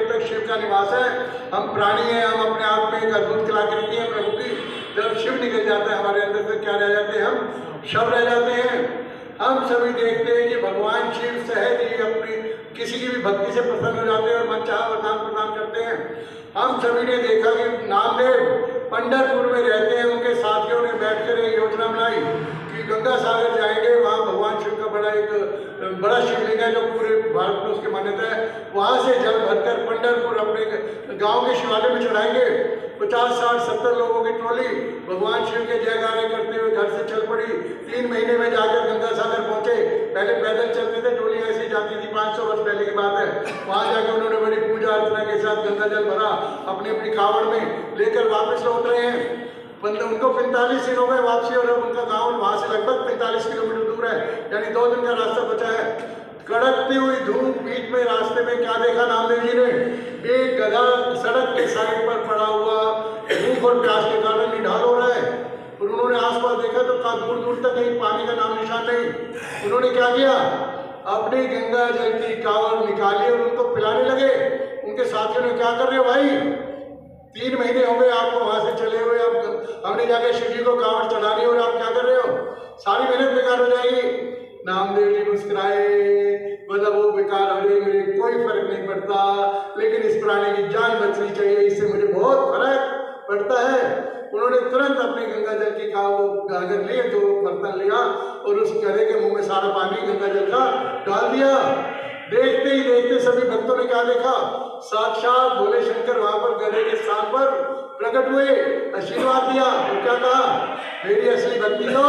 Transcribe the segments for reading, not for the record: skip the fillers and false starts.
तक शिव का निवास है। हम प्राणी हैं, हम अपने आप में एक अद्भुत कलाकृति है प्रभु की। जब शिव निकल जाता है हमारे अंदर से क्या रह जाते हैं? हम शव रह जाते हैं। हम सभी देखते हैं कि भगवान शिव सहज ही अपनी किसी की भी भक्ति से प्रसन्न हो जाते हैं और मनचाहा वरदान प्रदान करते हैं। हम सभी ने देखा कि नामदेव पंढरपुर में रहते हैं, उनके साथियों ने बैठकर एक योजना बनाई कि गंगा सागर जाएंगे, वहाँ भगवान शिव का बड़ा शिवलिंग है जो पूरे भारत में उसकी मान्यता है। वहाँ से जल भरकर पंढरपुर अपने गांव के शिवालय में चढ़ाएंगे। 50, 60, 70 लोगों की टोली भगवान शिव के जयगारे करते हुए घर से चल पड़ी। 3 महीने में जाकर गंगा सागर पहुंचे। पहले पैदल चलते थे, टोली ऐसी जाती थी, 500 वर्ष पहले की बात है। वहां जाके उन्होंने बड़ी पूजा अर्चना के साथ गंगा जल भरा, अपनी अपनी कावड़ में लेकर वापस लौट रहे हैं। उनको 45 दिन हो गए वापसी, और अब उनका गाँव वहां से लगभग 45 किलोमीटर दूर है, यानी 2 दिन का रास्ता बचा है। कड़कती हुई धूप, बीच में रास्ते में क्या देखा नामदेव जी ने? एक गधा सड़क के साइड पर पड़ा हुआ, भूख और प्यास के कारण निढाल हो रहा है। और उन्होंने आसपास देखा तो दूर दूर तक कहीं पानी का नाम निशान नहीं। उन्होंने क्या किया? अपनी गंगा जल की कावड़ निकाली और उनको पिलाने लगे। उनके साथियों ने, क्या कर रहे हो भाई? 3 महीने हो गए आपको वहां से चले हुए, अब हमने जाके शिव जी को कावड़ चढ़ानी और आप क्या कर रहे हो? सारी मेहनत बेकार हो जाएगी। नामदेव जी मुस्कुराए, मतलब वो बेकार हो जाएगी, कोई फर्क नहीं पड़ता, लेकिन इस प्राणी की जान बचनी चाहिए, इससे मुझे बहुत फर्क पड़ता है। उन्होंने तुरंत अपने गंगा जल की गागर लिए, जो बर्तन लिया और उस गधे के मुंह में सारा पानी गंगा जल का डाल दिया। देखते ही देखते सभी भक्तों ने क्या देखा? साक्षात भोले शंकर वहां पर गधे के स्थान पर प्रकट हुए, आशीर्वाद दिया और क्या कहा? मेरी असली भक्ति तो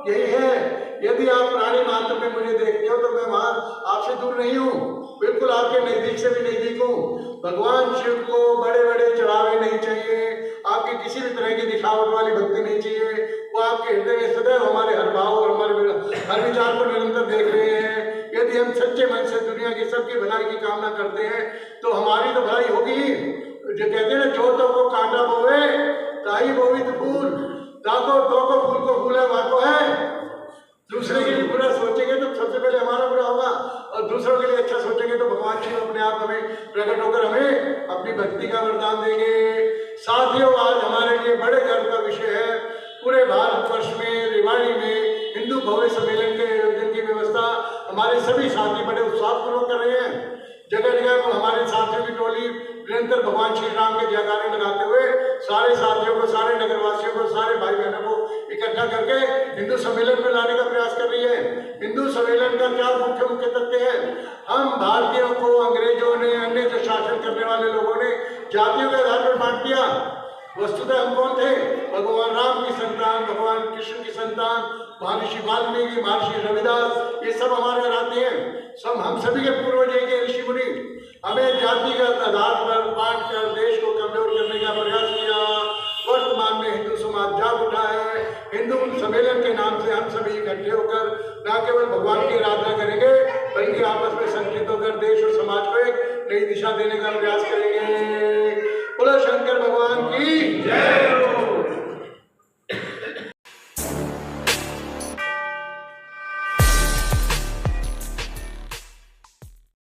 यही है। यदि आप प्राणी मात्र में मुझे देखते हो तो मैं वहां आपसे दूर नहीं हूँ, बिल्कुल आपके नजदीक से भी नजदीक हूँ। भगवान शिव को बड़े बड़े चढ़ावे नहीं चाहिए, आपकी किसी भी तरह की दिखावट वाली भक्ति नहीं चाहिए। वो आपके हृदय में सदैव हमारे हर भाव और हमारे हर विचार को निरंतर देख रहे हैं। यदि हम सच्चे मन से दुनिया की सबकी भलाई की कामना करते हैं तो हमारी तो भलाई होगी। जो कहते हैं ना, जो तो को कांटा बोवे ताही बोवी तो फूल, ताको तो को फूल को फूल है वाको है। दूसरे के लिए बुरा सोचेंगे तो सबसे पहले हमारा बुरा होगा, और दूसरों के लिए अच्छा सोचेंगे तो भगवान शिव अपने आप हमें प्रकट होकर हमें अपनी भक्ति का वरदान देंगे। साथियों, आज हमारे लिए बड़े गर्व का विषय है। पूरे भारतवर्ष में, रेवाड़ी में हिंदू भव्य सम्मेलन के आयोजन की व्यवस्था हमारे सभी साथी बड़े उत्साहपूर्वक कर रहे हैं। जगह जगह पर हमारे साथियों की टोली निरंतर भगवान श्री राम के जयकारे लगाते हुए सारे साथियों को, सारे नगरवासियों को, सारे भाई बहनों को इकट्ठा करके हिंदू सम्मेलन में लाने का प्रयास कर रही है। हिंदू सम्मेलन का क्या मुख्य तथ्य है? हम भारतीयों को अंग्रेजों ने, अन्य जो शासन करने वाले लोगों ने जातियों के आधार पर बांट दिया। वस्तुतः हम कौन थे? भगवान राम की संतान, भगवान कृष्ण की संतान, महर्षि वाल्मीकि, महर्षि रविदास, ये सब हमारे घर आते हैं। सब हम सभी के पूर्वज के ऋषि मुनि। हमें जातिगत आधार पर बांट कर देश को कमजोर करने का प्रयास किया। वर्तमान में हिंदू समाज जाग उठा है। हिंदू सम्मेलन के नाम से हम सभी इकट्ठे होकर न केवल भगवान की आराधना करेंगे, बल्कि आपस में संगठित होकर देश और समाज को एक नई दिशा देने का प्रयास करेंगे।